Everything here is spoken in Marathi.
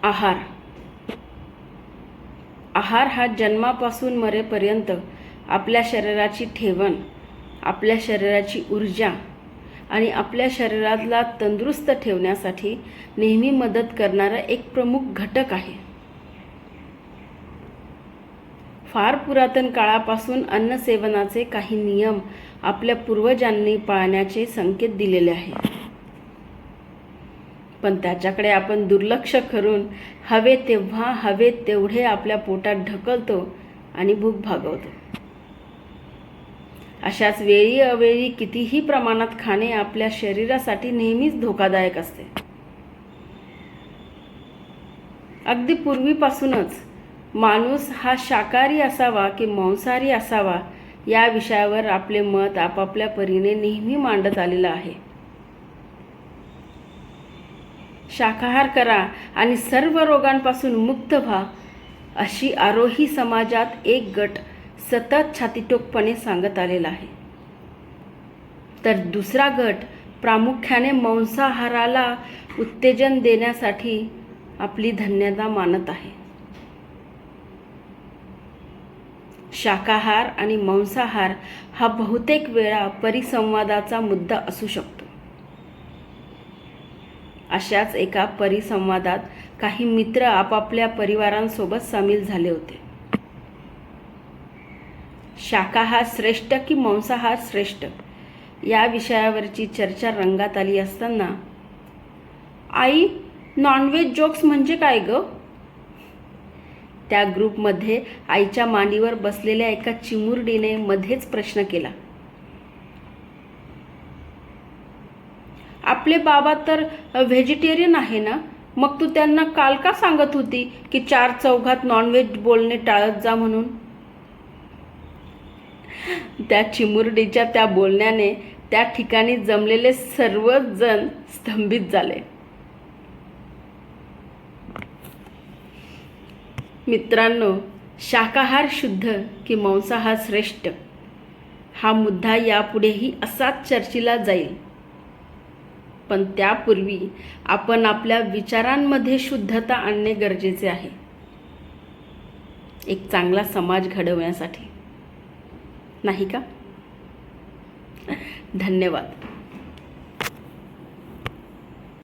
आहार. आहार हा जन्मापासून मरेपर्यंत आपल्या शरीराची ठेवण, आपल्या शरीराची ऊर्जा आणि आपल्या शरीराला तंदुरुस्त ठेवण्यासाठी नेहमी मदत करणारा एक प्रमुख घटक आहे. फार पुरातन काळापासून अन्न सेवनाचे काही नियम आपल्या पूर्वजांनी पाळण्याचे संकेत दिलेले आहेत. पण त्याच्याकडे आपण दुर्लक्ष करून हवे तेव्हा हवे तेवढे आपल्या पोटात ढकलतो आणि भूक भागवतो. अशाच वेळी अवेळी कितीही प्रमाणात खाणे आपल्या शरीरासाठी नेहमीच धोकादायक असते. अगदी पूर्वीपासूनच माणूस हा शाकाहारी असावा की मांसाहारी असावा या विषयावर आपले मत आपापल्या परीने नेहमी मांडत आलेला आहे. शाकाहार करा आणि सर्व रोगांपासून मुक्त व्हा अशी आरोही समाजात एक गट सतत छातीटोकपणे सांगत आलेला आहे. तर दुसरा गट प्रामुख्याने मांसाहाराला उत्तेजन देण्यासाठी आपली धन्यता मानत आहे. शाकाहार आणि मांसाहार हा बहुतेक वेळा परिसंवादाचा मुद्दा असू शकतो. अशाच एका परिसंवादात काही मित्र आपापल्या परिवारांसोबत सामील झाले होते. शाकाहार श्रेष्ठ की मांसाहार श्रेष्ठ या विषयावरची चर्चा रंगात आली असताना, आई, नॉनव्हेज जोक्स म्हणजे काय ग? त्या ग्रुपमध्ये आईच्या मांडीवर बसलेल्या एका चिमुरडीने मध्येच प्रश्न केला. आपले बाबा तर व्हेजिटेरियन आहे ना, मग तू त्यांना काल का सांगत होती की 4 चौघात नॉनव्हेज बोलणे टाळत जा म्हणून? त्या चिमुरडीच्या त्या बोलण्याने त्या ठिकाणी जमलेले सर्वच जण स्तंभित झाले. मित्रांनो, शाकाहार शुद्ध की मांसाहार श्रेष्ठ हा मुद्दा यापुढेही असाच चर्चेला जाईल. पण त्यापूर्वी आपण आपल्या विचारांमध्ये शुद्धता आणणे गरजेचे आहे, एक चांगला समाज घडवण्यासाठी, नाही का? धन्यवाद.